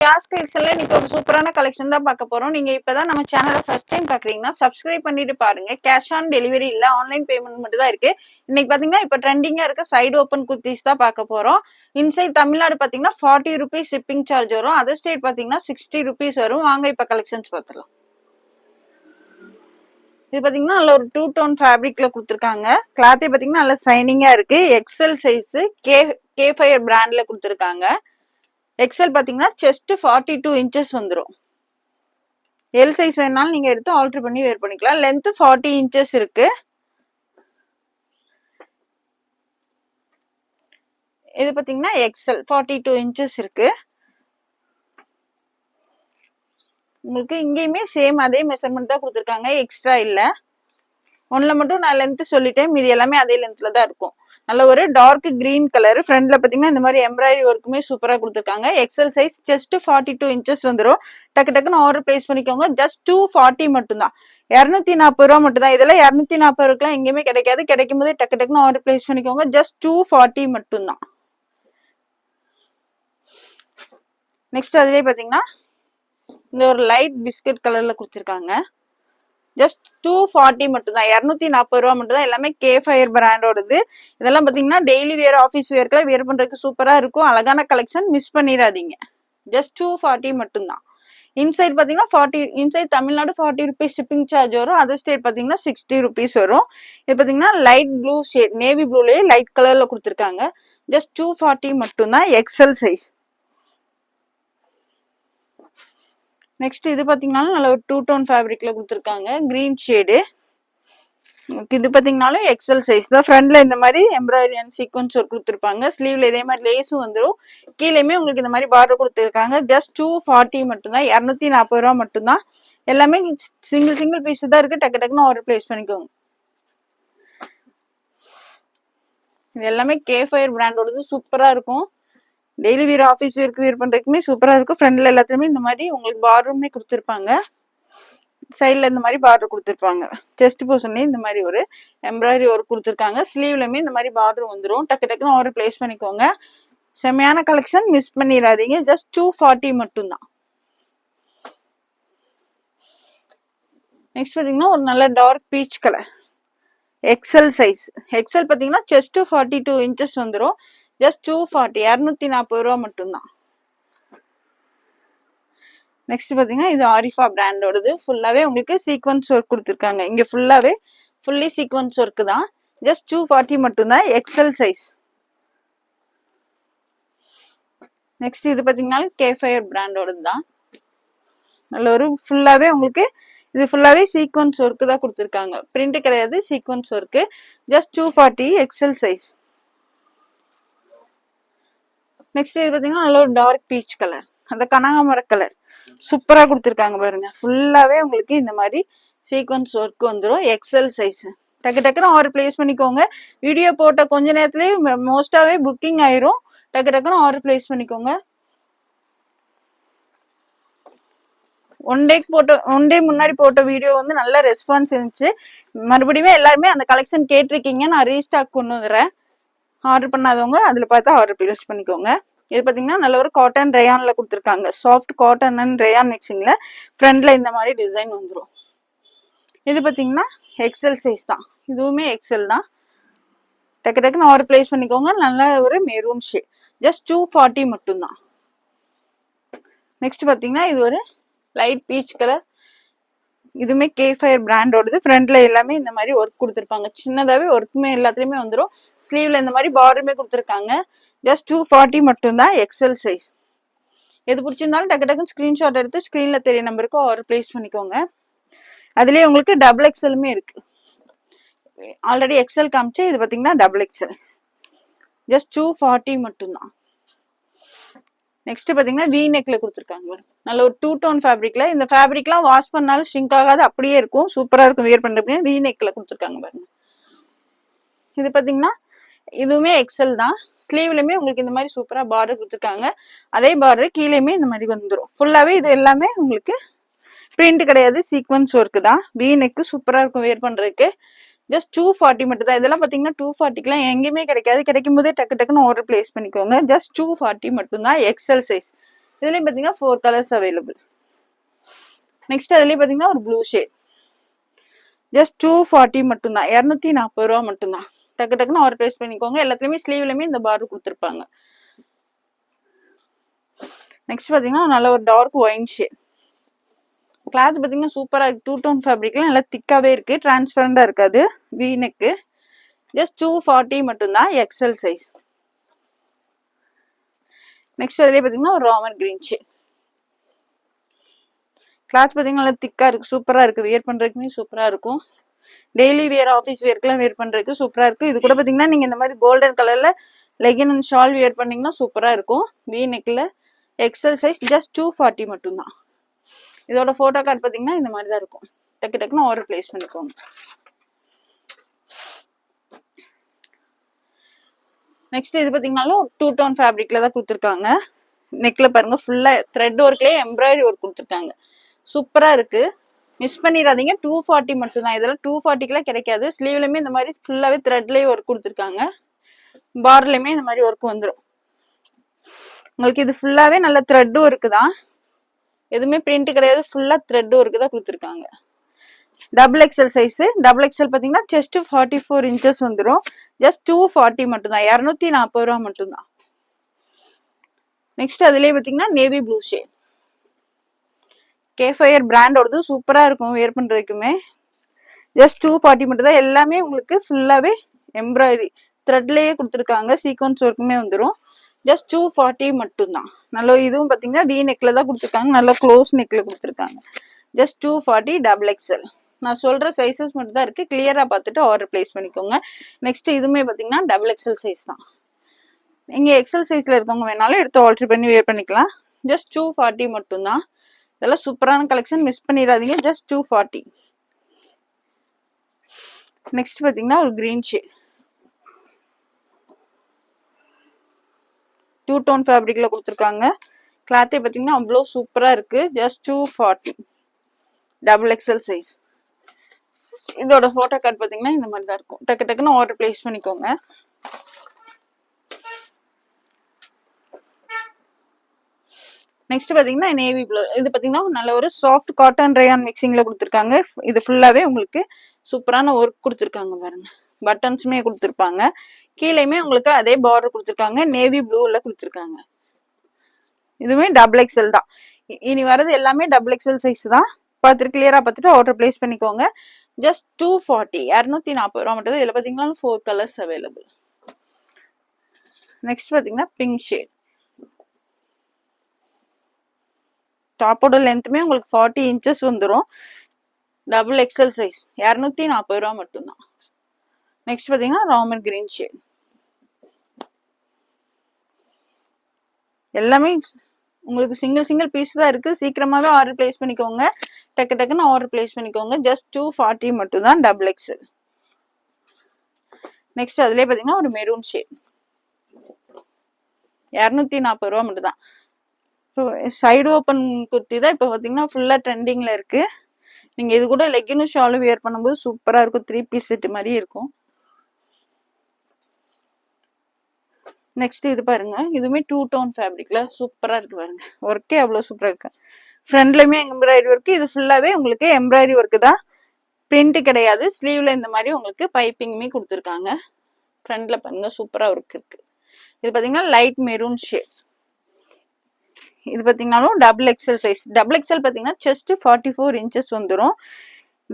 Class கலெக்ஷன்ல இன்னைக்கு ஒரு சூப்பரான கலெக்ஷன் தான் பார்க்க போறோம். நீங்க இப்பதான் நம்ம சேனலை ஃபர்ஸ்ட் டைம் பாக்குறீங்கன்னா சப்ஸ்கிரைப் பண்ணிட்டு பாருங்க. கேஷ் ஆன் டெலிவரி இல்ல, ஆன்லைன் பேமெண்ட் மட்டும் தான் இருக்கு. இன்னைக்கு பாத்தீங்கன்னா இப்ப ட்ரெண்டிங்கா இருக்க சைடு ஓப்பன் குர்த்திஸ் தான் பார்க்க போறோம். இன்சைட் தமிழ்நாடு பாத்தீங்கன்னா 40 rupees ஷிப்பிங் சார்ஜ் வரும். அதர் ஸ்டேட் பாத்தீங்கன்னா 60 rupees வரும். வாங்க இப்ப கலெக்ஷன்ஸ் பார்த்துலாம். இது பாத்தீங்கன்னா நல்ல ஒரு 2 டோன் ஃபேப்ரிக்ல கொடுத்துருக்காங்க. கிளாத்தே பாத்தீங்கன்னா நல்ல சைனிங்கா இருக்கு. எக்ஸல் சைஸ் கே ஃபயர் பிராண்ட்ல கொடுத்துருக்காங்க. எக்ஸல் பாத்தீங்கன்னா செஸ்ட் 42 inches வந்துரும். எல் சைஸ் வேணாலும் நீங்க எடுத்து ஆல்டர் பண்ணி வேர் பண்ணிக்கலாம். லென்த் 40 inches இருக்கு. இது பாத்தீங்கன்னா எக்ஸல் 42 inches இருக்கு. உங்களுக்கு இங்கேயுமே சேம் அதே மெஷர்மெண்ட் தான் கொடுத்துருக்காங்க, எக்ஸ்ட்ரா இல்ல. ஒன்ல மட்டும் நான் லென்த் சொல்லிட்டேன், மீதி எல்லாமே அதே லென்த்ல தான் இருக்கும். நல்ல ஒரு டார்க் கிரீன் கலர். ஃப்ரண்ட்ல பாத்தீங்கன்னா இந்த மாதிரி எம்ப்ராய்டரி ஒர்க்குமே சூப்பரா கொடுத்துருக்காங்க. எக்ஸல் சைஸ் ஜஸ்ட் 42 inches வந்துடும். டக்கு டக்குன்னு ஆர்டர் பிளேஸ் பண்ணிக்கோங்க. ஜஸ்ட் 240 மட்டும் தான், 240 ரூபா மட்டும் தான். இதெல்லாம் 240 ரூபாய்க்குலாம் எங்கேயுமே கிடைக்காது. கிடைக்கும் போதே டக்கு டக்குன்னு ஆர்டர் பிளேஸ் பண்ணிக்கோங்க. ஜஸ்ட் 240 மட்டும் தான். நெக்ஸ்ட் அதுலயே பாத்தீங்கன்னா இந்த ஒரு லைட் பிஸ்கட் கலர்ல கொடுத்துருக்காங்க. ஜஸ்ட் 240 மட்டும் தான், 240 ரூபா மட்டும் தான். எல்லாமே கே ஃபயர் பிராண்டோடது. இதெல்லாம் பாத்தீங்கன்னா டெய்லி வேர், ஆஃபீஸ் வேர்க்கெல்லாம் வேர் பண்றதுக்கு சூப்பரா இருக்கும். அழகான கலெக்ஷன், மிஸ் பண்ணிடாதீங்க. ஜஸ்ட் 240 மட்டும் தான். இன்சைட் பாத்தீங்கன்னா 40 inside Tamil Nadu 40 rupees shipping charge வரும். அதர் ஸ்டேட் பாத்தீங்கன்னா 60 rupees வரும். இது பாத்தீங்கன்னா லைட் ப்ளூ ஷேட், நேவி ப்ளூலயே லைட் கலர்ல கொடுத்துருக்காங்க. ஜஸ்ட் 240 மட்டும் தான், எக்ஸல் சைஸ். நெக்ஸ்ட் இது பாத்தீங்கன்னாலும் நல்ல ஒரு 2 டோன் ஃபேப்ரிக்ல கொடுத்துருக்காங்க, கிரீன் ஷேடு. இது பாத்தீங்கன்னாலும் எக்ஸல் சைஸ் தான். ஃப்ரண்ட்ல இந்த மாதிரி எம்ப்ராய்டரி அண்ட் சீக்வன்ஸ் ஒர்க் கொடுத்துருப்பாங்க. ஸ்லீவ்ல இதே மாதிரி லேஸும் வந்துடும். கீழேயுமே உங்களுக்கு இந்த மாதிரி பார்டர் கொடுத்துருக்காங்க. ஜஸ்ட் 240 மட்டும் தான், 240 ரூபா மட்டும் தான். எல்லாமே சிங்கிள் பீஸ் தான் இருக்கு. டக்கு டக்குன்னு ஆர்டர் பிளேஸ் பண்ணிக்கோங்க. இது எல்லாமே கே ஃபயர் பிராண்டோடது, சூப்பரா இருக்கும். டெய்லி வேர், ஆஃபீஸ் வேர்க்கு வேர் பண்றதுக்குமே சூப்பரா இருக்கும். ஃப்ரண்ட்ல எல்லாத்துலயுமே இந்த மாதிரி உங்களுக்கு பார்டருமே கொடுத்துருப்பாங்க. சைட்ல இந்த மாதிரி பார்டர் கொடுத்துருப்பாங்க. செஸ்ட் போர்ஷன்லயும் இந்த மாதிரி ஒரு எம்ப்ராய்டரி ஒர்க் கொடுத்துருக்காங்க. ஸ்லீவ்லயுமே இந்த மாதிரி பார்டர் வந்துடும். டக்கு டக்குன்னு ஆர்டர் பிளேஸ் பண்ணிக்கோங்க. செமையான கலெக்ஷன், மிஸ் பண்ணிடாதீங்க. ஜஸ்ட் 240 மட்டும் தான். நெக்ஸ்ட் பாத்தீங்கன்னா ஒரு நல்ல dark peach colour, XL size. XL பாத்தீங்கன்னா செஸ்ட் 42 inches வந்துடும். ஜஸ்ட் 240, 240 ரூபா மட்டும் தான். நெக்ஸ்ட் பாத்தீங்கன்னா இது ஆரிஃபா பிராண்டோடது. ஃபுல்லாவே உங்களுக்கு சீக்வன்ஸ் ஒர்க் கொடுத்துருக்காங்க. இங்க ஃபுல்லாவே ஃபுல்லி சீக்வன்ஸ் ஒர்க் தான். ஜஸ்ட் 240 மட்டும் தான், எக்ஸல் சைஸ். நெக்ஸ்ட் இது பாத்தீங்கன்னா கே ஃபயர் பிராண்டோடது தான். நல்ல ஒரு ஃபுல்லாவே உங்களுக்கு இது ஃபுல்லாவே சீக்வன்ஸ் ஒர்க் தான் கொடுத்துருக்காங்க. பிரிண்ட் கிடையாது, sequence work. Just 240, XL size. Next இது பாத்தீங்கன்னா நல்ல ஒரு டார்க் பீச் கலர், அந்த கனகாமர கலர் சூப்பரா கொடுத்துருக்காங்க பாருங்க. ஃபுல்லாவே உங்களுக்கு இந்த மாதிரி சீக்வன்ஸ் ஒர்க் வந்துடும். XL size. டக்கு டக்குன்னு ஆர்டர் பிளேஸ் பண்ணிக்கோங்க. வீடியோ போட்ட கொஞ்ச நேரத்துலயே மோஸ்டாவே புக்கிங் ஆயிரும். டக்கு டக்குன்னு ஆர்டர் பிளேஸ் பண்ணிக்கோங்க. ஒன் டே முன்னாடி போட்ட வீடியோ வந்து நல்ல ரெஸ்பான்ஸ் இருந்துச்சு. மறுபடியுமே எல்லாருமே அந்த கலெக்ஷன் கேட்டிருக்கீங்க. நான் ரீஸ்டாக் கொண்டு வந்துடுறேன். ஆர்டர் பண்ணாதவங்க அதுல பார்த்தா ஆர்டர் பிளேஸ் பண்ணிக்கோங்க. இது பாத்தீங்கன்னா நல்ல ஒரு காட்டன் ரேயான்ல கொடுத்துருக்காங்க. சாஃப்ட் காட்டன் அண்ட் ரேயான் மிக்சிங்ல ஃப்ரண்ட்ல இந்த மாதிரி டிசைன் வந்துடும். இது பாத்தீங்கன்னா எக்ஸல் சைஸ் தான். இதுவுமே எக்ஸல் தான். டக்கு டக்குன்னு ஆர்டர் பிளேஸ் பண்ணிக்கோங்க. நல்ல ஒரு மெரூன் ஷேட். ஜஸ்ட் 240 மட்டும் தான். நெக்ஸ்ட் பாத்தீங்கன்னா இது ஒரு லைட் பீச் கலர். இதுவுமே கே ஃபயர் பிராண்டோடது. ஃப்ரண்ட்ல எல்லாமே இந்த மாதிரி ஒர்க் கொடுத்துருப்பாங்க. சின்னதாவே ஒர்க்குமே எல்லாத்துலயுமே வந்துடும். ஸ்லீவ்ல இந்த மாதிரி பார்டருமே கொடுத்துருக்காங்க. ஜஸ்ட் 240 மட்டும் தான், எக்ஸல் சைஸ். எது பிடிச்சிருந்தாலும் டக்கு டக்குன்னு ஸ்கிரீன்ஷாட் எடுத்து ஸ்கிரீன்ல தெரிய நம்பருக்கு ஆர்டர் பிளேஸ் பண்ணிக்கோங்க. அதுலயே உங்களுக்கு டபுள் எக்ஸலுமே இருக்கு. ஆல்ரெடி எக்ஸல் காமிச்சு, இது பாத்தீங்கன்னா டபுள் எக்ஸல். ஜஸ்ட் 240 மட்டும் தான். நெக்ஸ்ட் பாத்தீங்கன்னா வி நெக்ல கொடுத்துருக்காங்க. நல்ல ஒரு 2 டோன் ஃபேப்ரிக்ல. இந்த ஃபேப்ரிக்லாம் வாஷ் பண்ணாலும் ஷ்ரிங்க் ஆகாது, அப்படியே இருக்கும். சூப்பரா இருக்கும் வேர் பண்றதுக்கு. வி நெக்ல கொடுத்துருக்காங்க பாருங்க. இது பாத்தீங்கன்னா இதுவுமே எக்ஸல் தான். ஸ்லீவ்லயுமே உங்களுக்கு இந்த மாதிரி சூப்பரா பார்டர் கொடுத்துருக்காங்க. அதே பார்டர் கீழேயுமே இந்த மாதிரி வந்துடும். ஃபுல்லாவே இது எல்லாமே உங்களுக்கு பிரிண்ட் கிடையாது, சீக்வன்ஸ் ஒர்க் தான். வி நெக் சூப்பரா இருக்கும் வேர் பண்றதுக்கு. ஜஸ்ட் 240 மட்டும் தான். இதெல்லாம் பாத்தீங்கன்னா 240க்குலாம் எங்கேயுமே கிடைக்காது. கிடைக்கும் போதே டக்கு டக்குன்னு ஆர்டர் பிளேஸ் பண்ணிக்கோங்க. ஜஸ்ட் 240 மட்டும் தான், எக்ஸல் சைஸ். இதுலயும் பாத்தீங்கன்னா 4 கலர்ஸ் அவைலபிள். நெக்ஸ்ட் அதுலயே பாத்தீங்கன்னா ஒரு ப்ளூ ஷேட், ஜஸ்ட் 240 மட்டும்தான், 240 ரூபா மட்டும்தான். டக்கு டக்குன்னு ஆர்டர் பிளேஸ் பண்ணிக்கோங்க. எல்லாத்துலயுமே ஸ்லீவ்லயுமே இந்த பார்டர் கொடுத்துருப்பாங்க. நெக்ஸ்ட் பாத்தீங்கன்னா நல்ல ஒரு டார்க் ஒயின் ஷேட். கிளாத் பாத்தீங்கன்னா சூப்பரா இருக்கு. 2 டோன் ஃபேப்ரிக்ல நல்லா திக்காவே இருக்கு, டிரான்ஸ்பரண்டா இருக்காது. வி நெக், ஜஸ்ட் 240 மட்டும்தான், எக்ஸல் சைஸ். நெக்ஸ்ட் அதுலயே பாத்தீங்கன்னா ஒரு ராமர் கிரீன் ஷேட். கிளாத் பாத்தீங்கன்னா நல்லா திக்கா இருக்கு, சூப்பரா இருக்கு. வியர் பண்றதுக்குமே சூப்பரா இருக்கும். டெய்லி வியர், ஆஃபீஸ் வியர்க்கெல்லாம் வியர் பண்றதுக்கு சூப்பரா இருக்கு. இது கூட பாத்தீங்கன்னா நீங்க இந்த மாதிரி கோல்டன் கலர்ல லெகின் அண்ட் ஷால் வியர் பண்ணீங்கன்னா சூப்பரா இருக்கும். வி நெக்ல எக்ஸல் சைஸ், ஜஸ்ட் 240 மட்டும்தான். இதோட போட்டோ கார்டு பாத்தீங்கன்னா இந்த மாதிரி தான் இருக்கும். டக்கு டக்குன்னு ஆர்டர் பிளேஸ் பண்ணிக்கோங்க. நெக்ஸ்ட் இது பாத்தீங்கன்னாலும் 2 டோன் ஃபேப்ரிக்ல தான் கொடுத்துருக்காங்க. நெக்ல பாருங்க ஃபுல்லா த்ரெட் ஒர்க்லயே எம்ப்ராய்டரி ஒர்க் கொடுத்துருக்காங்க. சூப்பரா இருக்கு, மிஸ் பண்ணிடாதீங்க. 240 மட்டும்தான். இதெல்லாம் 240க்குலாம் கிடைக்காது. ஸ்லீவ்லயுமே இந்த மாதிரி ஃபுல்லாவே த்ரெட்லயே ஒர்க் கொடுத்துருக்காங்க. பார்டர்லயுமே இந்த மாதிரி ஒர்க் வந்துடும் உங்களுக்கு. இது ஃபுல்லாவே நல்ல த்ரெட் ஒர்க் தான், எதுவுமே பிரிண்ட் கிடையாது. ஃபுல்லா த்ரெட் ஒர்க் தான் கொடுத்துருக்காங்க. Double XL size. Double XL பாத்தீங்கன்னா செஸ்ட் 44 இன்ச்சஸ் வந்துடும். ஜஸ்ட் 240 மட்டும்தான், 240 ரூபா மட்டும்தான். நெக்ஸ்ட் அதுலயே பாத்தீங்கன்னா நேவி ப்ளூ ஷேட். கேஃபயர் பிராண்டோடது சூப்பரா இருக்கும் வியர் பண்றதுக்குமே. ஜஸ்ட் 240 மட்டும் தான். எல்லாமே உங்களுக்கு ஃபுல்லாவே எம்ப்ராய்டரி த்ரெட்லயே கொடுத்துருக்காங்க. சீக்வன்ஸ் ஒர்க்குமே வந்துடும். ஜஸ்ட் 240 மட்டும்தான். நல்ல இதுவும் பாத்தீங்கன்னா வி நெக்ல தான் கொடுத்துருக்காங்க, நல்ல க்ளோஸ் நெக்ல கொடுத்துருக்காங்க. Just 240 double XL. நான் சொல்ற சைசஸ் மட்டும் தான் இருக்கு, கிளியரா பார்த்துட்டு ஆர்டர் பிளேஸ் பண்ணிக்கோங்க. நெக்ஸ்ட் இதுவுமே பாத்தீங்கன்னா டபுள் எக்ஸல் சைஸ் தான். நீங்க எக்ஸல் சைஸ்ல இருக்கவங்க வேணாலும் எடுத்து ஆல்டர் பண்ணி வியர் பண்ணிக்கலாம். ஜஸ்ட் 240 மட்டும்தான். இதெல்லாம் சூப்பரான கலெக்ஷன், மிஸ் பண்ணிடாதீங்க. ஜஸ்ட் 240. நெக்ஸ்ட் பாத்தீங்கன்னா ஒரு கிரீன் ஷேட், 2 டோன் ஃபேப்ரிக்ல கொடுத்துருக்காங்க. கிளாத்தே பாத்தீங்கன்னா அவ்வளோ சூப்பரா இருக்கு. Just 240 double XL size. இதோட போட்டோ கார்டு பாத்தீங்கன்னா இந்த மாதிரி தான் இருக்கும். டக்கு டக்குன்னு ஆர்டர் பிளேஸ் பண்ணிக்கோங்க. நெக்ஸ்ட் பாத்தீங்கன்னா நேவி ப்ளூ. இது பாத்தீங்கன்னா நல்ல ஒரு சாஃப்ட் காட்டன் ரயான் மிக்சிங்ல கொடுத்துருக்காங்க. இது ஃபுல்லாவே உங்களுக்கு சூப்பரான ஒர்க் கொடுத்துருக்காங்க பாருங்க. பட்டன்ஸுமே கொடுத்துருப்பாங்க. கீழேயுமே உங்களுக்கு அதே பார்டர் கொடுத்துருக்காங்க, நேவி ப்ளூல கொடுத்துருக்காங்க. இதுவுமே டபுள் எக்ஸல் தான். இனி வர்றது எல்லாமே டபுள் எக்ஸல் சைஸ் தான். பார்த்துட்டு கிளியரா பார்த்துட்டு ஆர்டர் பிளேஸ் பண்ணிக்கோங்க. ஜஸ்ட் 240, 240 ரூபா மட்டும். இதுல பாத்தீங்கன்னா 4 கலர்ஸ் அவைலபிள். நெக்ஸ்ட் பாத்தீங்கன்னா பிங்க் ஷேட். டாப்போட லென்த்துமே உங்களுக்கு 40 இன்ச்சஸ் வந்துடும். டபுள் எக்ஸல் சைஸ், 240 ரூபா மட்டும்தான். நெக்ஸ்ட் பாத்தீங்கன்னா ராமர் கிரீன் ஷேட். எல்லாமே உங்களுக்கு சிங்கிள் சிங்கிள் பீஸ் தான் இருக்கு. சீக்கிரமாவே ஆர்டர் பிளேஸ் பண்ணிக்கோங்க. டக்கு டக்குன்னு ஆர்டர் பிளேஸ் பண்ணிக்கோங்க. ஜஸ்ட் 240 மட்டும் தான், டபுள் எக்ஸல். நெக்ஸ்ட் அதுலயே பாத்தீங்கன்னா ஒரு மெரூன் ஷேட், 240 ரூபா மட்டும் தான். சைடு ஓப்பன் குர்த்தி தான் இப்ப பாத்தீங்கன்னா ஃபுல்லா ட்ரெண்டிங்ல இருக்கு. நீங்க இது கூட லெகினும் ஷாலும் வியர் பண்ணும்போது சூப்பரா இருக்கும். 3 பீஸ் செட் மாதிரி இருக்கும். நெக்ஸ்ட் இது பாருங்க, இதுவுமே 2 டோன் ஃபேப்ரிக்ல சூப்பரா இருக்கு பாருங்க. ஒர்க்கே அவ்வளவு சூப்பரா இருக்கு. ஃப்ரண்ட்லயுமே எம்ப்ராய்டரி ஒர்க். இது ஃபுல்லாவே உங்களுக்கு எம்ப்ராய்டரி ஒர்க் தான், பிரிண்ட் கிடையாது. ஸ்லீவ்ல இந்த மாதிரி உங்களுக்கு பைப்பிங்குமே கொடுத்துருக்காங்க. ஃப்ரண்ட்ல பாருங்க சூப்பரா ஒர்க் இருக்கு. இது பாத்தீங்கன்னா லைட் மெரூன் ஷேட். இது பாத்தீங்கன்னாலும் double XL size. Double XL பாத்தீங்கன்னா செஸ்ட் 44 இன்ச்சஸ் வந்துடும்.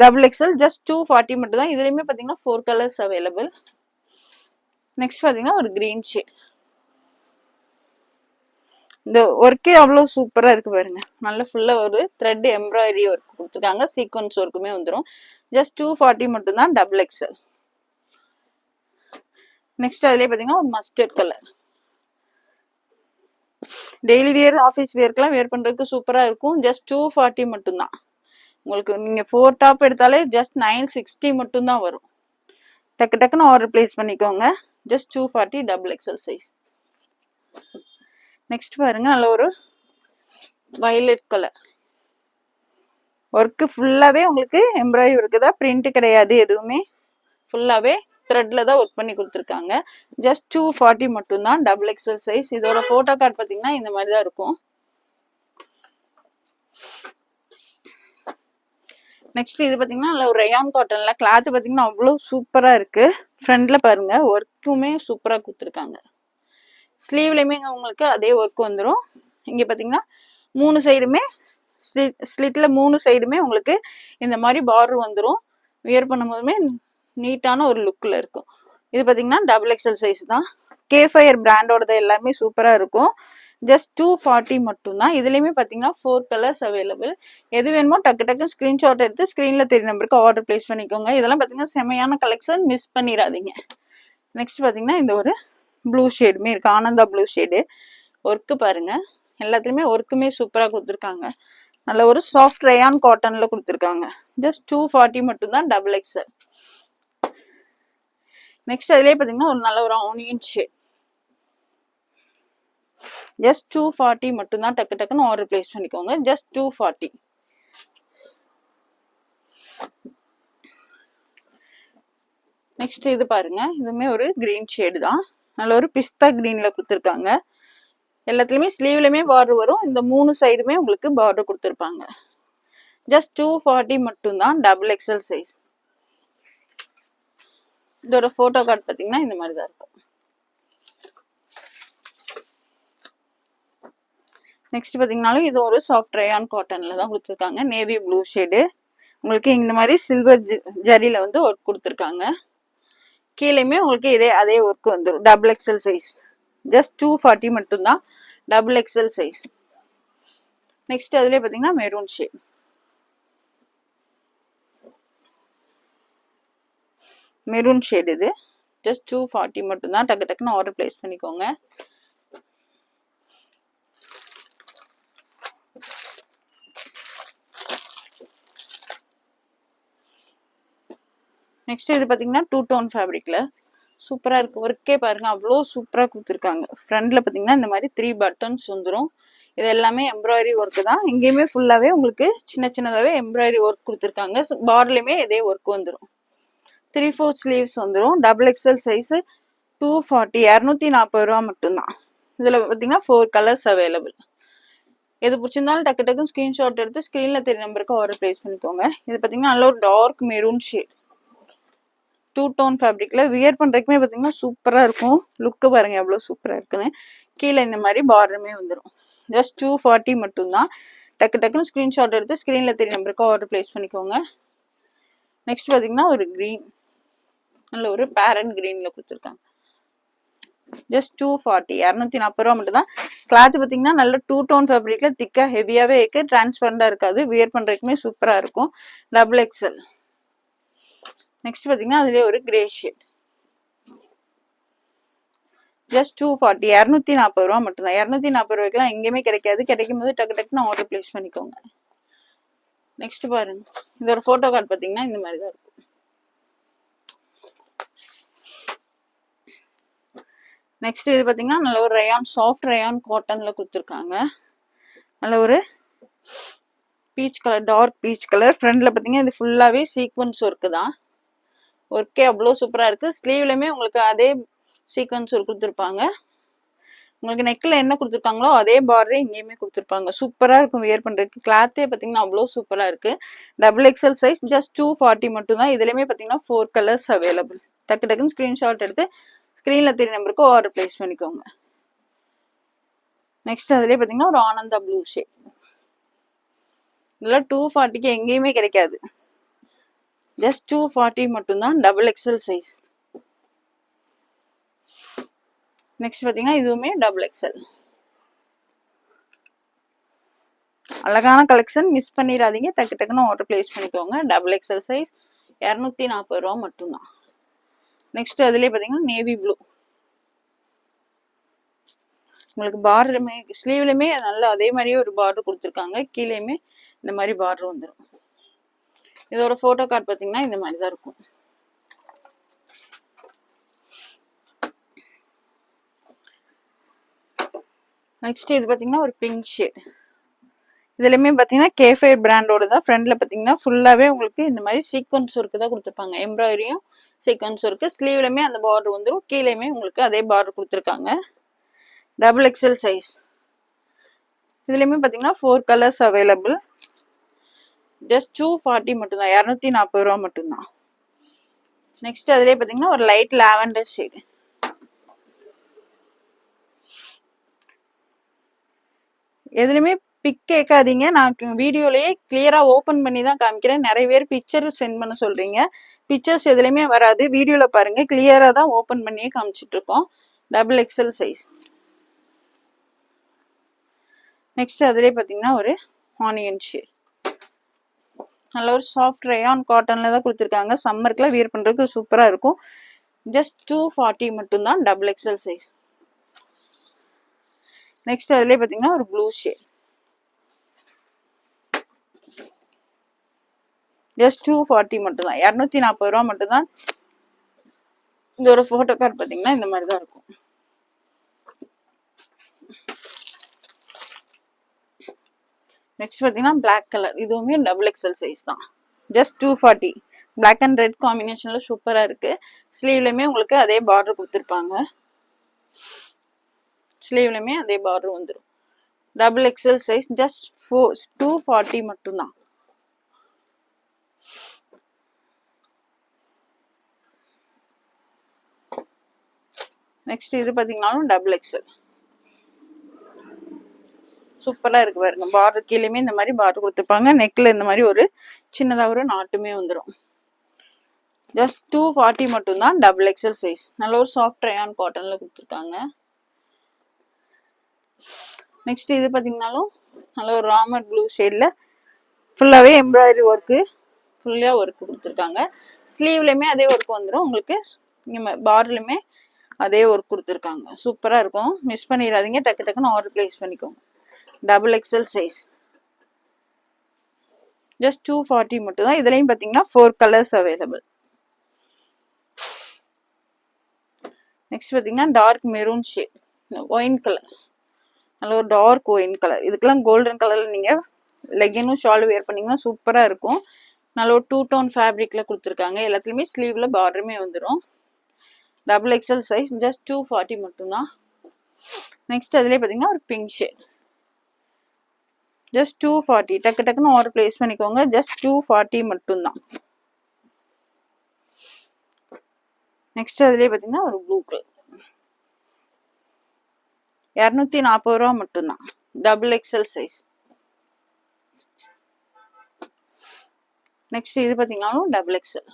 டபுள் எக்ஸல் ஜஸ்ட் 240 மட்டும் தான். இதுலயுமே பாத்தீங்கன்னா 4 கலர்ஸ் அவைலபிள். நெக்ஸ்ட் பாத்தீங்கன்னா ஒரு கிரீன் ஷேட். இந்த ஒர்க்கே அவ்வளவு சூப்பரா இருக்கு பாருங்க. நல்ல ஃபுல்லா ஒரு த்ரெட் எம்ப்ராய்டரி ஒர்க் கொடுத்துருக்காங்க. சீக்வன்ஸ் ஒர்க்குமே வந்துடும். ஜஸ்ட் 240 மட்டும் தான், டபுள் எக்ஸல். நெக்ஸ்ட் அதுலயே பாத்தீங்கன்னா ஒரு mustard colour. Daily wear, office வியர்க்கெல்லாம் வியர் பண்றதுக்கு சூப்பரா இருக்கும். ஜஸ்ட் 240 மட்டும் தான். உங்களுக்கு நீங்க 4 டாப் எடுத்தாலே ஜஸ்ட் 960 மட்டும் தான் வரும். டக்கு டக்குன்னு ஆர்டர் பிளேஸ் பண்ணிக்கோங்க. Just 240 double XL size. Next பாருங்க, நல்ல ஒரு வயலட் கலர். ஒர்க் ஃபுல்லாவே உங்களுக்கு எம்ப்ராய்டரி ஒர்க் தான், பிரிண்ட் கிடையாது எதுவுமே. ஃபுல்லாவே த்ரெட்ல தான் ஒர்க் பண்ணி கொடுத்துருக்காங்க. ஜஸ்ட் 240 மட்டும் தான், டபுள் எக்ஸல் சைஸ். இதோட போட்டோ கார்டு பாத்தீங்கன்னா இந்த மாதிரி தான் இருக்கும். நெக்ஸ்ட் இது பாத்தீங்கன்னா நல்ல ஒரு ரயான் காட்டன்ல கிளாத் பாத்தீங்கன்னா அவ்வளவு சூப்பரா இருக்கு. ஃப்ரண்ட்ல பாருங்க ஒர்க்குமே சூப்பரா கொடுத்துருக்காங்க. ஸ்லீவ்லயுமே உங்களுக்கு அதே ஒர்க் வந்துடும். இங்க பாத்தீங்கன்னா 3 சைடுமே ஸ்லிட்ல 3 சைடுமே உங்களுக்கு இந்த மாதிரி பார்டர் வந்துடும். வியர் பண்ணும்போதுமே நீட்டான ஒரு லுக்ல இருக்கும். இது பாத்தீங்கன்னா டபுள் எக்ஸல் சைஸ் தான். கேஃபயர் பிராண்டோடது எல்லாமே சூப்பரா இருக்கும். ஜஸ்ட் 240 மட்டும்தான். இதுலயுமே பாத்தீங்கன்னா 4 கலர்ஸ் அவைலபிள். எது வேணுமோ டக்கு டக்கு ஸ்கிரீன்ஷாட் எடுத்து ஸ்கிரீன்ல தெரிய நம்பருக்கு ஆர்டர் பிளேஸ் பண்ணிக்கோங்க. இதெல்லாம் பாத்தீங்கன்னா செமையான கலெக்ஷன், மிஸ் பண்ணிடாதீங்க. நெக்ஸ்ட் பாத்தீங்கன்னா இந்த ஒரு ப்ளூ ஷேடுமே இருக்கு, ஆனந்தா ப்ளூ ஷேடு. ஒர்க்கு பாருங்க, எல்லாத்துலயுமே ஒர்க்குமே சூப்பரா கொடுத்துருக்காங்க. நல்ல ஒரு சாஃப்ட் ரயான் காட்டன்ல கொடுத்துருக்காங்க. ஜஸ்ட் 240 மட்டும்தான் டபுள் எக்ஸல். நெக்ஸ்ட் அதுலயே பாத்தீங்கன்னா ஒரு நல்ல ஒரு ஆனியன் ஷேட். ஜஸ்ட் 240 மட்டும்தான். டக்கு டக்குன்னு ஆர்டர் பிளேஸ் பண்ணிக்கோங்க. ஜஸ்ட் 240. நெக்ஸ்ட் இது பாருங்க, இதுவுமே ஒரு கிரீன் ஷேடு தான். நல்ல ஒரு பிஸ்தா கிரீன்ல கொடுத்துருக்காங்க. எல்லாத்துலயுமே ஸ்லீவ்லயுமே பார்டர் வரும். இந்த 3 சைடுமே உங்களுக்கு பார்டர் கொடுத்துருப்பாங்க. ஜஸ்ட் 240 மட்டும்தான் டபுள் எக்ஸல் சைஸ். இதோட போட்டோ கார்டு பாத்தீங்கன்னா இந்த மாதிரி தான் இருக்கும். நெக்ஸ்ட் பாத்தீங்கன்னாலும் இது ஒரு சாஃப்ட் ரயான் காட்டன்ல தான் கொடுத்துருக்காங்க. Navy blue shade. உங்களுக்கு இந்த மாதிரி சில்வர் ஜரியில வந்து ஒர்க் கொடுத்துருக்காங்க. கீழேயுமே உங்களுக்கு அதே ஒர்க் வந்துடும். Double XL size. ஜஸ்ட் 240 மட்டும்தான் டபுள் எக்ஸல் சைஸ். நெக்ஸ்ட் அதுலயே பாத்தீங்கன்னா மெரூன் ஷேட். மெரூன் ஷேட் இது. ஜஸ்ட் 240 மட்டும்தான். டக்கு டக்குன்னு ஆர்டர் பிளேஸ் பண்ணிக்கோங்க. நெக்ஸ்ட் இது பாத்தீங்கன்னா 2 டோன் ஃபேப்ரிக்ல சூப்பரா இருக்கு. ஒர்க்கே பாருங்க அவ்வளோ சூப்பரா கொடுத்துருக்காங்க. ஃப்ரண்ட்ல பாத்தீங்கன்னா இந்த மாதிரி 3 பட்டன்ஸ் வந்துடும். இது எல்லாமே எம்ப்ராய்டரி ஒர்க் தான். இங்கேயுமே ஃபுல்லாவே உங்களுக்கு சின்ன சின்னதாவே எம்ப்ராய்டரி ஒர்க் கொடுத்துருக்காங்க. பார்டர்லயுமே இதே ஒர்க் வந்துடும். 3/4 ஸ்லீவ்ஸ் வந்துடும். Double XL size. 240, 240 ரூபா மட்டும்தான். இதுல பாத்தீங்கன்னா 4 கலர்ஸ் அவைலபிள். எது பிடிச்சிருந்தாலும் டக்கு டக்குன்னு ஸ்கிரீன்ஷாட் எடுத்து ஸ்கிரீன்ல தெரிய நம்பருக்கு ஆர்டர் பிளேஸ் பண்ணிக்கோங்க. இது பாத்தீங்கன்னா நல்ல ஒரு டார்க் மெரூன் ஷேட். 2 டோன் ஃபேப்ரிக்ல வியர் பண்றதுக்குமே பாத்தீங்கன்னா சூப்பரா இருக்கும். லுக்கு பாருங்க எவ்வளவு சூப்பரா இருக்குன்னு. கீழே இந்த மாதிரி பார்டருமே வந்துடும். ஜஸ்ட் 240 மட்டும்தான். டக்கு டக்குன்னு ஸ்கிரீன்ஷாட் எடுத்து ஸ்கிரீன்ல தெரிய நம்பருக்கு ஆர்டர் பிளேஸ் பண்ணிக்கோங்க. நெக்ஸ்ட் பாத்தீங்கன்னா ஒரு கிரீன், நல்ல ஒரு பேரட் கிரீன்ல கொடுத்துருக்காங்க. ஜஸ்ட் 240, 240 ரூபா மட்டும் தான். கிளாத் பாத்தீங்கன்னா நல்ல 2 டோன் ஃபேப்ரிக்ல திக்கா ஹெவியாவே இருக்கு. டிரான்ஸ்பரண்டா இருக்காது. வியர் பண்றதுக்குமே சூப்பரா இருக்கும். Double XL. நெக்ஸ்ட் பாத்தீங்கன்னா அதுலயே ஒரு கிரே ஷேட். ஜஸ்ட் 240, 240 ரூபா மட்டும்தான். 240 ரூபாய்க்குலாம் எங்கேயுமே கிடைக்காது. கிடைக்கும் போது டக்கு டக்குன்னு ஆர்டர் பிளேஸ் பண்ணிக்கோங்க. நெக்ஸ்ட் பாருங்க, இதோட போட்டோ கார்டு பாத்தீங்கன்னா இந்த மாதிரி தான் இருக்கும். நெக்ஸ்ட் இது பாத்தீங்கன்னா நல்ல ஒரு ரயான், சாஃப்ட் ரயான் காட்டன்ல கொடுத்துருக்காங்க. நல்ல ஒரு peach colour, dark peach colour. ஃப்ரண்ட்ல பாத்தீங்கன்னா இது ஃபுல்லாவே சீக்வன்ஸ் ஒர்க் தான். ஒர்க்கே அவ்வளோ சூப்பரா இருக்கு. ஸ்லீவ்லயுமே உங்களுக்கு அதே சீக்வன்ஸ் ஒர்க் கொடுத்துருப்பாங்க. உங்களுக்கு நெக்ல என்ன கொடுத்துருக்காங்களோ அதே பார்டரே இங்கேயுமே கொடுத்துருப்பாங்க. சூப்பரா இருக்கும் வியர் பண்றதுக்கு. கிளாத்தே பாத்தீங்கன்னா அவ்வளோ சூப்பரா இருக்கு. Double XL size. ஜஸ்ட் 240 மட்டும்தான். இதுலயுமே பாத்தீங்கன்னா 4 கலர்ஸ் அவைலபிள். டக்கு டக்குன்னு ஸ்கிரீன்ஷாட் எடுத்து ஸ்கிரீன்ல தெரிய நம்பருக்கு ஆர்டர் பிளேஸ் பண்ணிக்கோங்க. நெக்ஸ்ட் அதுலயே பாத்தீங்கன்னா ஒரு ஆனந்தா ப்ளூ ஷேட். இதெல்லாம் 240க்கு எங்கேயுமே கிடைக்காது. ஜஸ்ட் 240 மட்டும்தான். Double XL size. நெக்ஸ்ட் பாத்தீங்கன்னா இதுவுமே டபுள் எக்ஸல். அழகான கலெக்ஷன், மிஸ் பண்ணிடாதீங்க. டக்கு டக்குன்னு ஆர்டர் பிளேஸ் பண்ணிக்கோங்க. Double XL size. 240 ரூபா மட்டும்தான். நெக்ஸ்ட் அதுலயே பாத்தீங்கன்னா நேவி ப்ளூ. உங்களுக்கு பார்டருமே ஸ்லீவ்லயுமே நல்ல அதே மாதிரியே ஒரு பார்டர் கொடுத்துருக்காங்க. கீழேயுமே இந்த மாதிரி பார்டர் வந்துடும். இதோட போட்டோ கார்டு பாத்தீங்கன்னா இந்த மாதிரி தான் இருக்கும். நெக்ஸ்ட் இது பாத்தீங்கன்னா ஒரு பிங்க் ஷேட். இதுலயுமே பாத்தீங்கன்னா கேஃபயர் பிராண்டோட தான். ஃப்ரண்ட்ல பாத்தீங்கன்னா ஃபுல்லாவே உங்களுக்கு இந்த மாதிரி சீக்வன்ஸ் ஒர்க் தான் கொடுத்துருப்பாங்க. எம்ப்ராய்டரியும் சீக்வன்ஸ் ஒர்க். ஸ்லீவ்லயுமே அந்த பார்டர் வந்துடும். கீழேயுமே உங்களுக்கு அதே பார்டர் கொடுத்துருக்காங்க. Double XL size. இதுலயுமே பாத்தீங்கன்னா 4 கலர்ஸ் அவைலபிள். ஜஸ்ட் 240 மட்டும்தான், 240 ரூபா மட்டும்தான். நெக்ஸ்ட் அதுலயே பாத்தீங்கன்னா ஒரு லைட் லாவெண்டர் ஷேட். எதுலையுமே பிக் கேட்காதீங்க, நான் வீடியோலயே கிளியரா ஓபன் பண்ணி தான் காமிக்கிறேன். நிறைய பேர் பிக்சர் சென்ட் பண்ண சொல்றீங்க, பிக்சர்ஸ் எதுலையுமே வராது. வீடியோல பாருங்க, கிளியரா தான் ஓபன் பண்ணியே காமிச்சிட்டு இருக்கோம். Double XL size. நெக்ஸ்ட் அதுலயே பாத்தீங்கன்னா ஒரு ஆனியன் ஷேட். நல்ல ஒரு சாஃப்ட் ரயான் காட்டன்ல தான் கொடுத்துருக்காங்க. சம்மருக்குலாம் வியர் பண்றதுக்கு சூப்பரா இருக்கும். ஜஸ்ட் 240 மட்டும்தான், டபுள் எக்ஸல் சைஸ். நெக்ஸ்ட் அதுலயே பாத்தீங்கன்னா ஒரு ப்ளூ ஷேட். ஜஸ்ட் 240 மட்டும்தான், 240 ரூபா மட்டும்தான். இந்த ஒரு போட்டோ கார்டு பாத்தீங்கன்னா இந்த மாதிரி தான் இருக்கும். நெக்ஸ்ட் பாத்தீங்கன்னா பிளாக் கலர், இதுவுமே டபுள் எக்ஸல் சைஸ் தான். ஜஸ்ட் 240. பிளாக் அண்ட் ரெட் காம்பினேஷன்ல சூப்பரா இருக்கு. ஸ்லீவ்லயுமே உங்களுக்கு அதே பார்டர் கொடுத்துருப்பாங்க. ஸ்லீவ்லயுமே அதே பார்டர் வந்துடும். Double XL size. ஜஸ்ட் 240 மட்டும்தான். நெக்ஸ்ட் இது பாத்தீங்கன்னாலும் டபுள் எக்ஸல். சூப்பரா இருக்கு பாருங்க. பார்டர் கீழேயுமே இந்த மாதிரி பார்டர் கொடுத்துருப்பாங்க. நெக்ல இந்த மாதிரி ஒரு சின்னதா ஒரு நாட்டுமே வந்துடும். ஜஸ்ட் 240 மட்டும்தான், டபுள் எக்ஸல் சைஸ். நல்ல ஒரு சாஃப்ட் ரயான் காட்டன்ல கொடுத்துருக்காங்க. நெக்ஸ்ட் இது பாத்தீங்கன்னாலும் நல்ல ஒரு ராமர் ப்ளூ ஷேட்ல ஃபுல்லாவே எம்ப்ராய்டரி ஒர்க்கு, ஃபுல்லா ஒர்க் கொடுத்துருக்காங்க. ஸ்லீவ்லயுமே அதே ஒர்க் வந்துடும் உங்களுக்கு. பார்டர்லயுமே அதே ஒர்க் கொடுத்துருக்காங்க. சூப்பரா இருக்கும், மிஸ் பண்ணிடாதீங்க. டக்கு டக்குன்னு ஆர்டர் பிளேஸ் பண்ணிக்கோங்க. Double XL size. ஜஸ்ட் 240 மட்டும் தான். இதுலயும் பாத்தீங்கன்னா 4 கலர்ஸ் அவைலபிள். நெக்ஸ்ட் பாத்தீங்கன்னா dark maroon shade, wine colour. நல்ல ஒரு டார்க் ஒயின் கலர். இதுக்கெல்லாம் கோல்டன் கலர்ல நீங்க லெகினும் ஷால் வேர் பண்ணீங்கன்னா சூப்பரா இருக்கும். நல்ல ஒரு 2 டோன் ஃபேப்ரிக்ல கொடுத்துருக்காங்க. எல்லாத்துலயுமே ஸ்லீவ்ல பார்டருமே வந்துடும். Double XL size. ஜஸ்ட் 240 மட்டும்தான். நெக்ஸ்ட் அதுலயே பாத்தீங்கன்னா ஒரு பிங்க் ஷேட். ஜஸ்ட் 240. டக்கு டக்குன்னு ஆர்டர் பிளேஸ் பண்ணிக்கோங்க. ஜஸ்ட் 240 மட்டும்தான். நெக்ஸ்ட் அதுலயே பாத்தீங்கன்னா ஒரு ப்ளூ கலர். 240 ரூபா மட்டும்தான், டபுள் எக்ஸல் சைஸ். நெக்ஸ்ட் இது பாத்தீங்கன்னாலும் டபுள் எக்ஸல்.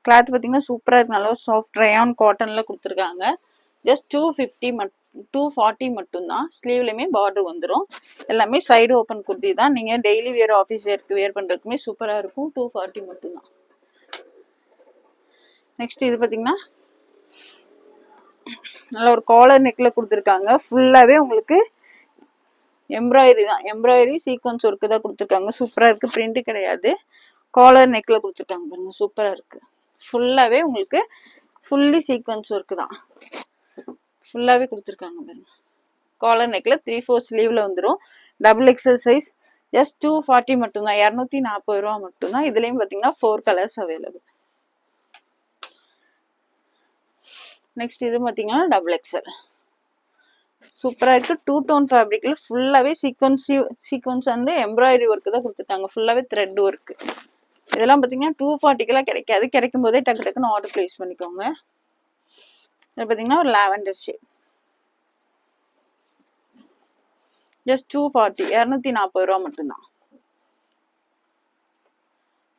கிளாத் பாத்தீங்கன்னா சூப்பரா இருக்கு. நல்ல சாஃப்ட் ரயான் காட்டன்ல கொடுத்துருக்காங்க. ஜஸ்ட் 240 மட்டும்தான். ஸ்லீவ்லயுமே பார்டர் வந்துடும். எல்லாமே சைடு ஓப்பன் குர்த்தி தான். நீங்க டெய்லி வேர், ஆஃபீஸ் வேருக்கு வேர் பண்றதுக்குமே சூப்பரா இருக்கும். 240 மட்டும்தான். நெக்ஸ்ட் இது பாத்தீங்கன்னா நல்ல ஒரு காலர் நெக்ல கொடுத்துருக்காங்க. ஃபுல்லாவே உங்களுக்கு எம்ப்ராய்டரி தான், எம்ப்ராய்டரி சீக்வன்ஸ் ஒர்க்கு தான் கொடுத்துருக்காங்க. சூப்பரா இருக்கு, பிரிண்ட் கிடையாது. காலர் நெக்ல கொடுத்துருக்காங்க பாருங்க, சூப்பரா இருக்கு. ஃபுல்லாவே உங்களுக்கு ஃபுல்லி சீக்வன்ஸ் ஒர்க்கு தான், ஃபுல்லாவே கொடுத்துருக்காங்க பாருங்க. காலர் நெக்ல 3/4 ஸ்லீவ்ல வந்துடும். Double XL size. ஜஸ்ட் 240 மட்டும்தான், 240 ரூபா மட்டும்தான். இதுலயும் பாத்தீங்கன்னா 4 கலர்ஸ் அவைலபிள். நெக்ஸ்ட் இது பாத்தீங்கன்னா டபுள் எக்ஸல். சூப்பரா இருக்கு. 2 டோன் ஃபேப்ரிக்ல ஃபுல்லாவே சீக்வன்ஸ் வந்து எம்ப்ராய்டரி ஒர்க் தான் கொடுத்துட்டாங்க. ஃபுல்லாவே த்ரெட் ஒர்க். இதெல்லாம் பாத்தீங்கன்னா 240 கிடைக்காது. கிடைக்கும் போதே டக்கு டக்குன்னு ஆர்டர் பிளேஸ் பண்ணிக்கோங்க. இது பாத்தீங்கன்னா ஒரு லாவெண்டர் ஷேட். ஜஸ்ட் 240, 240 ரூபா மட்டும்தான்.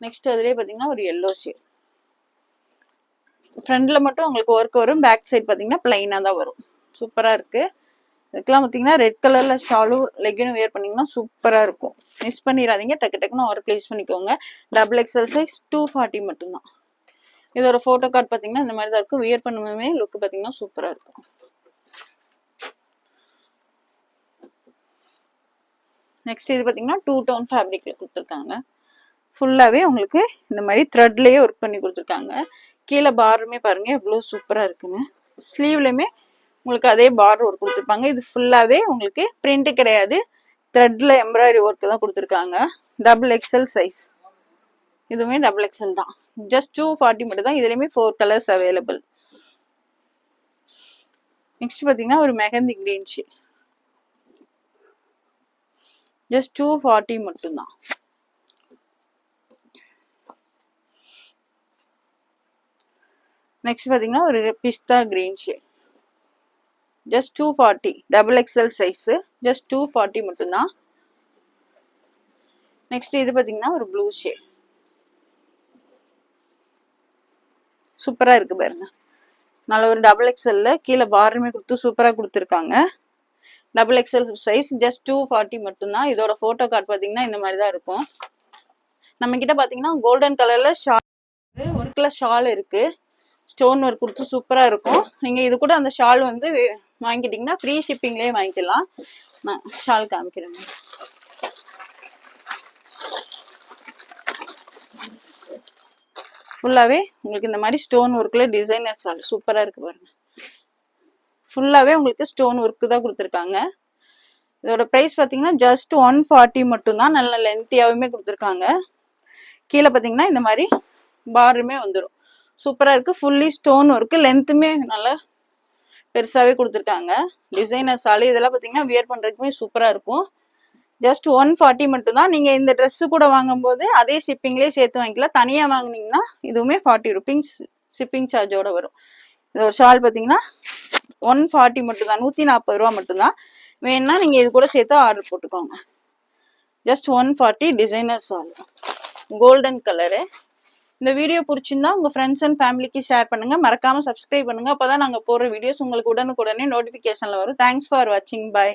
நெக்ஸ்ட் அதுலயே பாத்தீங்கன்னா ஒரு எல்லோ ஷேட். ஃப்ரண்ட்ல மட்டும் உங்களுக்கு ஒர்க் வரும், பேக் சைட் பாத்தீங்கன்னா பிளைனா தான் வரும். சூப்பரா இருக்கு. இதுக்கெல்லாம் பாத்தீங்கன்னா ரெட் கலர்ல ஷாலும் லெகினும் வேர் பண்ணீங்கன்னா சூப்பரா இருக்கும். மிஸ் பண்ணிடாதீங்க, டக்கு டக்குன்னு ஆர்டர் பிளேஸ் பண்ணிக்கோங்க. Double XL size. 240 மட்டும்தான். இதோட போட்டோ கார்டு பாத்தீங்கன்னா இந்த மாதிரி தான் இருக்கும். வியர் பண்ணுமே லுக் பாத்தீங்கன்னா சூப்பரா இருக்கும். நெக்ஸ்ட் இது பாத்தீங்கன்னா 2 டோன் ஃபேப்ரிக்ல கொடுத்துருக்காங்க. ஃபுல்லாவே உங்களுக்கு இந்த மாதிரி த்ரெட்லயே ஒர்க் பண்ணி கொடுத்துருக்காங்க. கீழே பார்டருமே பாருங்க எவ்வளவு சூப்பரா இருக்குன்னு. ஸ்லீவ்லயுமே உங்களுக்கு அதே பார்டர் ஒர்க் கொடுத்துருப்பாங்க. இது ஃபுல்லாவே உங்களுக்கு பிரிண்ட் கிடையாது, த்ரெட்ல எம்ப்ராய்டரி ஒர்க் தான் கொடுத்துருக்காங்க. Double XL size. இதுவுமே டபுள் எக்ஸல் தான். ஜஸ்ட் 240 மட்டும் தான். இதுலயுமே 4 கலர்ஸ் அவைலபிள். நெக்ஸ்ட் பாத்தீங்கன்னா ஒரு மெஹந்தி கிரீன் ஷேட். ஜஸ்ட் 240 மட்டும்தான். நெக்ஸ்ட் பாத்தீங்கன்னா ஒரு pista green shade, just 240, double XL size, just 240 மட்டும்தான். நெக்ஸ்ட் இது பாத்தீங்கன்னா ஒரு ப்ளூ ஷேட், சூப்பரா இருக்கு பாருங்க. நல்ல ஒரு டபுள் எக்ஸ்எல்ல கீழே பார்டருமே கொடுத்து சூப்பரா கொடுத்துருக்காங்க. டபுள் எக்ஸ்எல் சைஸ், ஜஸ்ட் 240 மட்டும்தான். இதோட போட்டோ கார்டு பாத்தீங்கன்னா இந்த மாதிரி தான் இருக்கும். நம்ம கிட்ட பாத்தீங்கன்னா கோல்டன் கலர்ல ஷால், ஒர்க்ல ஷால் இருக்கு, ஸ்டோன் ஒர்க் கொடுத்து சூப்பரா இருக்கும். நீங்க இது கூட அந்த ஷால் வந்து வாங்கிட்டீங்கன்னா ஃப்ரீ ஷிப்பிங்லயே வாங்கிக்கலாம். நான் ஷால் காமிக்கிறேன். ஃபுல்லாவே உங்களுக்கு இந்த மாதிரி ஸ்டோன் ஒர்க்ல டிசைனர் ஷால் சூப்பரா இருக்கு பாருங்க. ஃபுல்லாவே உங்களுக்கு ஸ்டோன் ஒர்க் தான் கொடுத்துருக்காங்க. இதோட பிரைஸ் பாத்தீங்கன்னா ஜஸ்ட் 140 மட்டும்தான். நல்ல லென்த்தியாவுமே கொடுத்துருக்காங்க. கீழே பாத்தீங்கன்னா இந்த மாதிரி பார்டருமே வந்துடும், சூப்பரா இருக்கு. ஃபுல்லி ஸ்டோன் ஒர்க், லென்த்துமே நல்லா பெருசாவே கொடுத்துருக்காங்க. டிசைனர் ஷால் இதெல்லாம் பாத்தீங்கன்னா வியர் பண்றதுக்குமே சூப்பரா இருக்கும். ஜஸ்ட் 140 மட்டும்தான். நீங்க இந்த ட்ரெஸ் கூட வாங்கும் போது அதே ஷிப்பிங்லயே சேர்த்து வாங்கிக்கலாம். தனியா வாங்கினீங்கன்னா இதுவுமே 40 ருபீஸ் ஷிப்பிங் சார்ஜோட வரும். இதோட ஷால் பாத்தீங்கன்னா 140 மட்டும்தான், 140 ரூபா மட்டும்தான். வேணும்னா நீங்க இது கூட சேர்த்து ஆர்டர் போட்டுக்கோங்க. Just 140 designer shawl, golden colour. இந்த வீடியோ பிடிச்சிருந்தா உங்க ஃப்ரெண்ட்ஸ் அண்ட் ஃபேமிலிக்கு ஷேர் பண்ணுங்க. மறக்காம சப்ஸ்கிரைப் பண்ணுங்க. அப்பதான் நாங்க போடுற வீடியோஸ் உங்களுக்கு உடனுக்குடனே நோட்டிபிகேஷன்ல வரும். தேங்க்ஸ் ஃபார் வாட்சிங். பை.